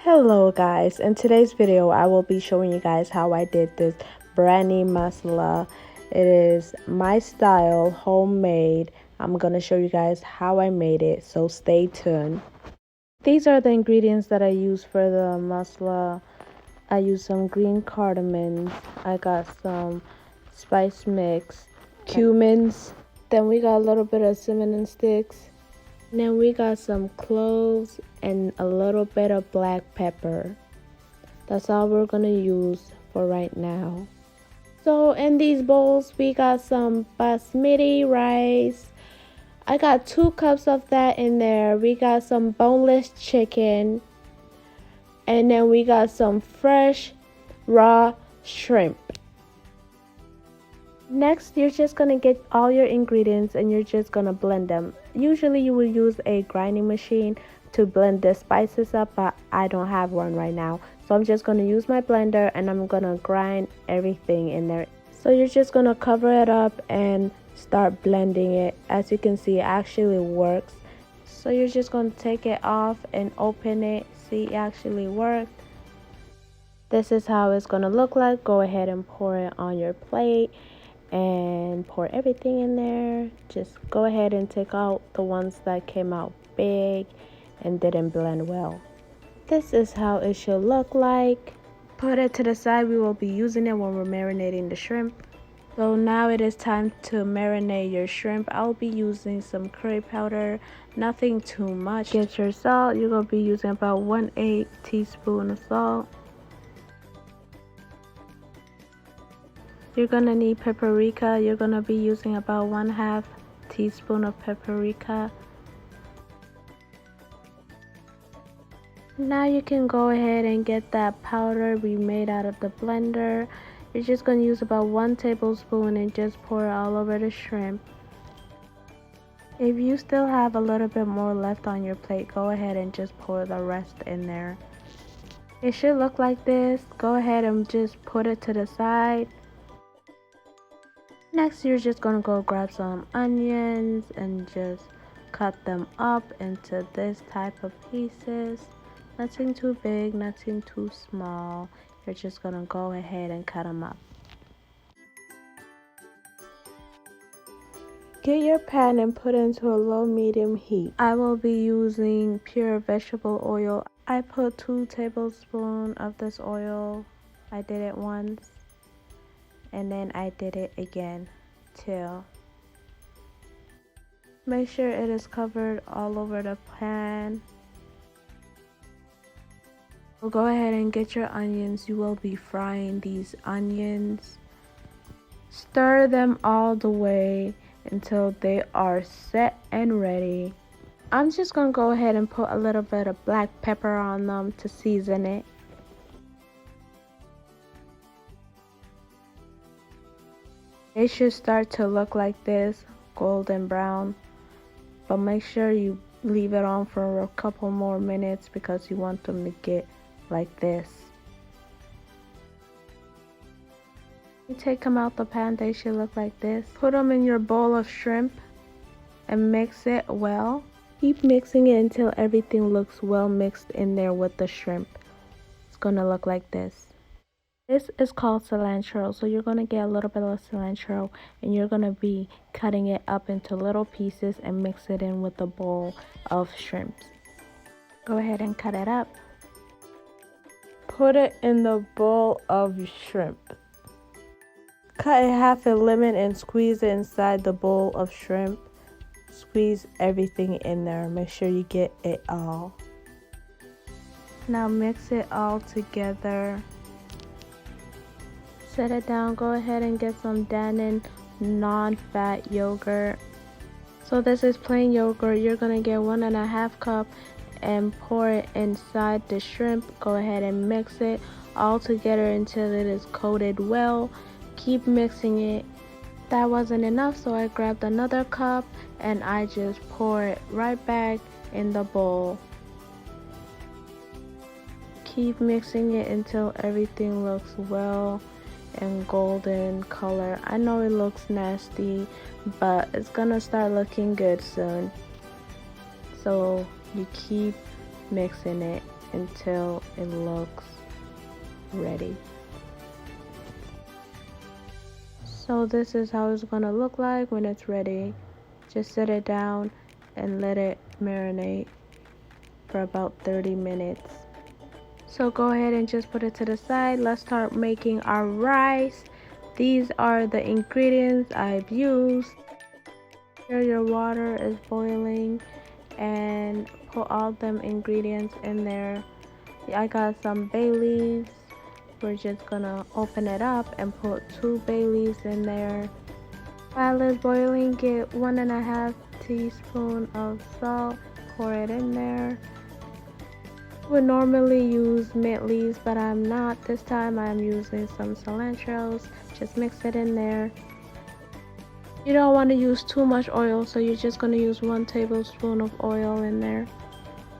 Hello guys, in today's video I will be showing you guys how I did this biryani masala. It is my style, homemade. I'm gonna show you guys how I made it, so stay tuned. These are the ingredients that I use for the masala. I use some green cardamom, I got some spice mix, cumins, then we got a little bit of cinnamon sticks. Then we got some cloves and a little bit of black pepper. That's all we're gonna use for right now. So in these bowls we got some basmati rice. I got 2 cups of that in there. We got some boneless chicken. And then we got some fresh raw shrimp. Next, you're just gonna get all your ingredients and you're just gonna blend them. Usually you will use a grinding machine to blend the spices up, but I don't have one right now. So I'm just gonna use my blender and I'm gonna grind everything in there. So you're just gonna cover it up and start blending it. As you can see, it actually works. So you're just gonna take it off and open it. See, it actually worked. This is how it's gonna look like. Go ahead and pour it on your plate and pour everything in there. Just go ahead and take out the ones that came out big and didn't blend well. This is how it should look like. Put it to the side. We will be using it when we're marinating the shrimp. So now it is time to marinate your shrimp. I'll be using some curry powder, nothing too much. Get your salt. You're going to be using about 1/8 teaspoon of salt. You're gonna need paprika. You're gonna be using about 1/2 teaspoon of paprika. Now you can go ahead and get that powder we made out of the blender. You're just gonna use about 1 tablespoon and just pour it all over the shrimp. If you still have a little bit more left on your plate, go ahead and just pour the rest in there. It should look like this. Go ahead and just put it to the side. Next, you're just gonna go grab some onions and just cut them up into this type of pieces. Nothing too big, nothing too small. You're just gonna go ahead and cut them up. Get your pan and put into a low medium heat. I will be using pure vegetable oil. I put 2 tablespoons of this oil. I did it once. And then I did it again till. Make sure it is covered all over the pan. So go ahead and get your onions. You will be frying these onions. Stir them all the way until they are set and ready. I'm just gonna go ahead and put a little bit of black pepper on them to season it. They should start to look like this, golden brown, but make sure you leave it on for a couple more minutes because you want them to get like this. You take them out the pan, they should look like this. Put them in your bowl of shrimp and mix it well. Keep mixing it until everything looks well mixed in there with the shrimp. It's gonna look like this. This is called cilantro, so you're going to get a little bit of cilantro and you're going to be cutting it up into little pieces and mix it in with the bowl of shrimps. Go ahead and cut it up. Put it in the bowl of shrimp. Cut a half a lemon and squeeze it inside the bowl of shrimp. Squeeze everything in there. Make sure you get it all. Now mix it all together. Set it down. Go ahead and get some Dannon non-fat yogurt. So this is plain yogurt. You're gonna get 1.5 cup and pour it inside the shrimp. Go ahead and mix it all together until it is coated well. Keep mixing it. That wasn't enough, so I grabbed another cup and I just pour it right back in the bowl. Keep mixing it until everything looks well and golden color. I know it looks nasty, but it's gonna start looking good soon. So you keep mixing it. until it looks ready. So this is how it's gonna look like when it's ready. Just set it down and let it marinate for about 30 minutes. So go ahead and just put it to the side. Let's start making our rice. These are the ingredients I've used. Here your water is boiling and put all them ingredients in there. I got some bay leaves. We're just gonna open it up and put 2 bay leaves in there. While it's boiling, get 1.5 teaspoons of salt, pour it in there. I would normally use mint leaves, but I'm not. This time I'm using some cilantros. Just mix it in there. You don't want to use too much oil, so you're just going to use 1 tablespoon of oil in there.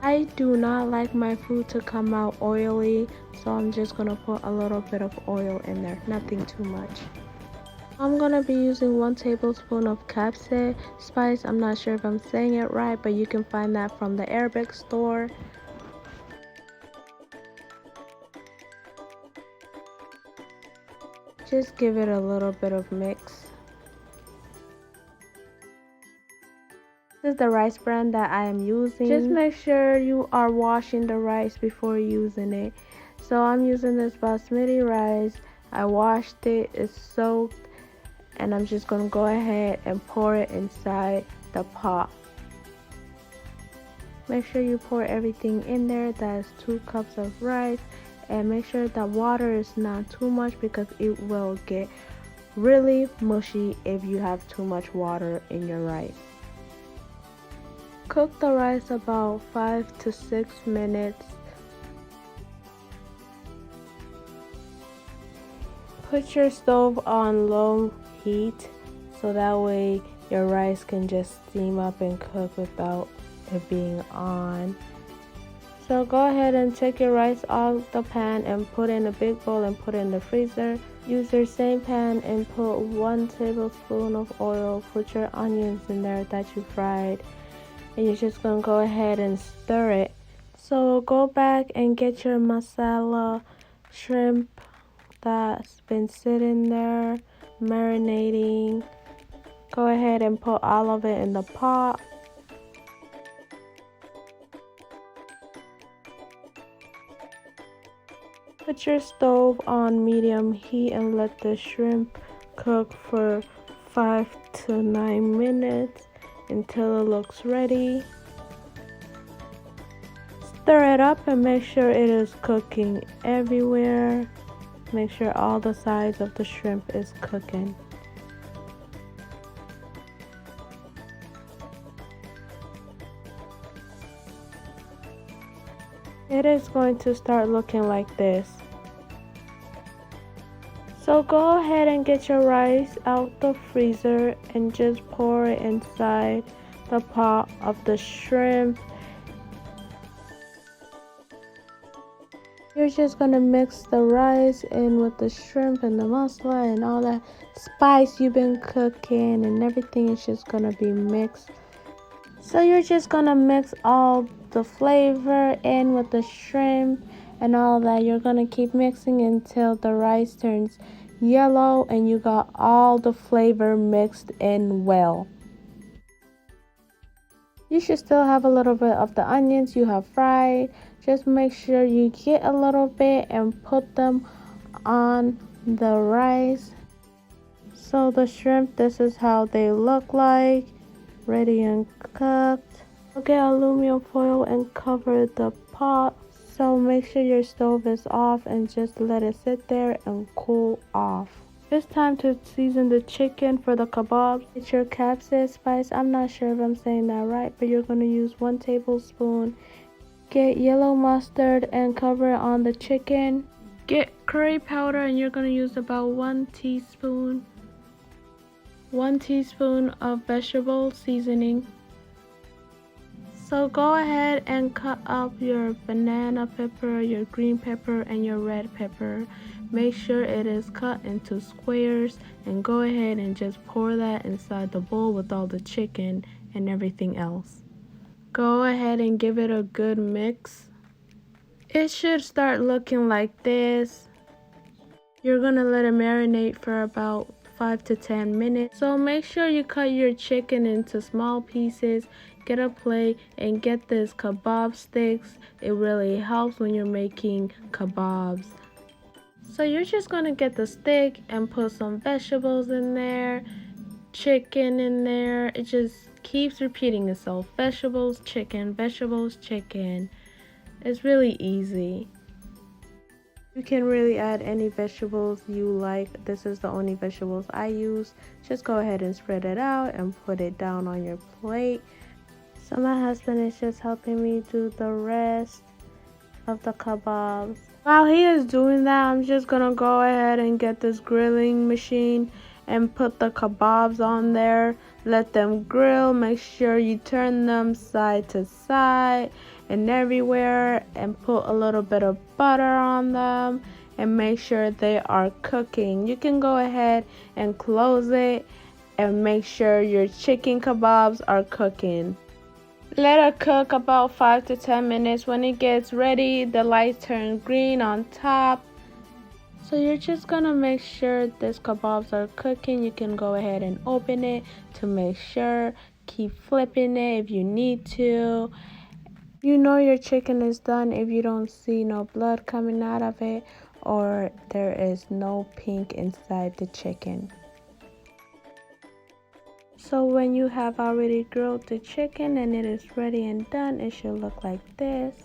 I do not like my food to come out oily, so I'm just going to put a little bit of oil in there, nothing too much. I'm going to be using 1 tablespoon of kabseh spice. I'm not sure if I'm saying it right, but you can find that from the Arabic store. Just give it a little bit of mix. This is the rice brand that I am using. Just make sure you are washing the rice before using it. So I'm using this basmati rice. I washed it, it's soaked, and I'm just going to go ahead and pour it inside the pot. Make sure you pour everything in there. That's 2 cups of rice. And make sure the water is not too much because it will get really mushy if you have too much water in your rice. Cook the rice about 5 to 6 minutes. Put your stove on low heat so that way your rice can just steam up and cook without it being on. So go ahead and take your rice off the pan and put in a big bowl and put it in the freezer. Use your same pan and put 1 tablespoon of oil. Put your onions in there that you fried. And you're just going to go ahead and stir it. So go back and get your masala shrimp that's been sitting there marinating. Go ahead and put all of it in the pot. Put your stove on medium heat and let the shrimp cook for 5 to 9 minutes until it looks ready. Stir it up and make sure it is cooking everywhere. Make sure all the sides of the shrimp is cooking. It is going to start looking like this. So go ahead and get your rice out the freezer and just pour it inside the pot of the shrimp. You're just going to mix the rice in with the shrimp and the masala and all that spice you've been cooking, and everything is just going to be mixed. So you're just going to mix all the flavor in with the shrimp and all that. You're going to keep mixing until the rice turns yellow and you got all the flavor mixed in well. You should still have a little bit of the onions you have fried. Just make sure you get a little bit and put them on the rice. So the shrimp, this is how they look like, ready and cooked. Okay, aluminum foil and cover the pot. So make sure your stove is off and just let it sit there and cool off. It's time to season the chicken for the kebabs. Get your kabseh spice. I'm not sure if I'm saying that right, but you're going to use 1 tablespoon. Get yellow mustard and cover it on the chicken. Get curry powder and you're going to use about 1 teaspoon. 1 teaspoon of vegetable seasoning. So go ahead and cut up your banana pepper, your green pepper, and your red pepper. Make sure it is cut into squares and go ahead and just pour that inside the bowl with all the chicken and everything else. Go ahead and give it a good mix. It should start looking like this. You're gonna let it marinate for about 5 to 10 minutes. So make sure you cut your chicken into small pieces. Get a plate and get this kebab sticks. It really helps when you're making kebabs. So you're just gonna get the stick and put some vegetables in there, chicken in there. It just keeps repeating itself. Vegetables, chicken, vegetables, chicken. It's really easy. You can really add any vegetables you like. This is the only vegetables I use. Just go ahead and spread it out and put it down on your plate. So my husband is just helping me do the rest of the kebabs. While he is doing that, I'm just gonna go ahead and get this grilling machine and put the kebabs on there. Let them grill. Make sure you turn them side to side and everywhere, and put a little bit of butter on them and make sure they are cooking. You can go ahead and close it and make sure your chicken kebabs are cooking. Let it cook about 5 to 10 minutes. When it gets ready, the lights turn green on top. So you're just gonna make sure these kebabs are cooking. You can go ahead and open it to make sure. Keep flipping it if you need to. You know your chicken is done if you don't see no blood coming out of it or there is no pink inside the chicken. So when you have already grilled the chicken and it is ready and done, it should look like this.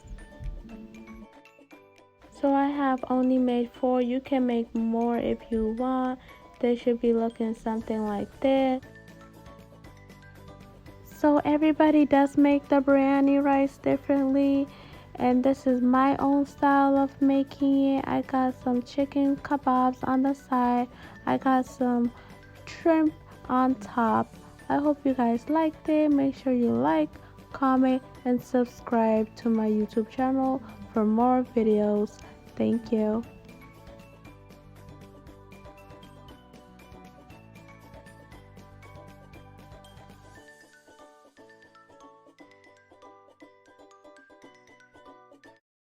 So I have only made 4. You can make more if you want. They should be looking something like this. So everybody does make the biryani rice differently, and this is my own style of making it. I got some chicken kebabs on the side. I got some shrimp on top. I hope you guys liked it. Make sure you like, comment, and subscribe to my YouTube channel for more videos. Thank you.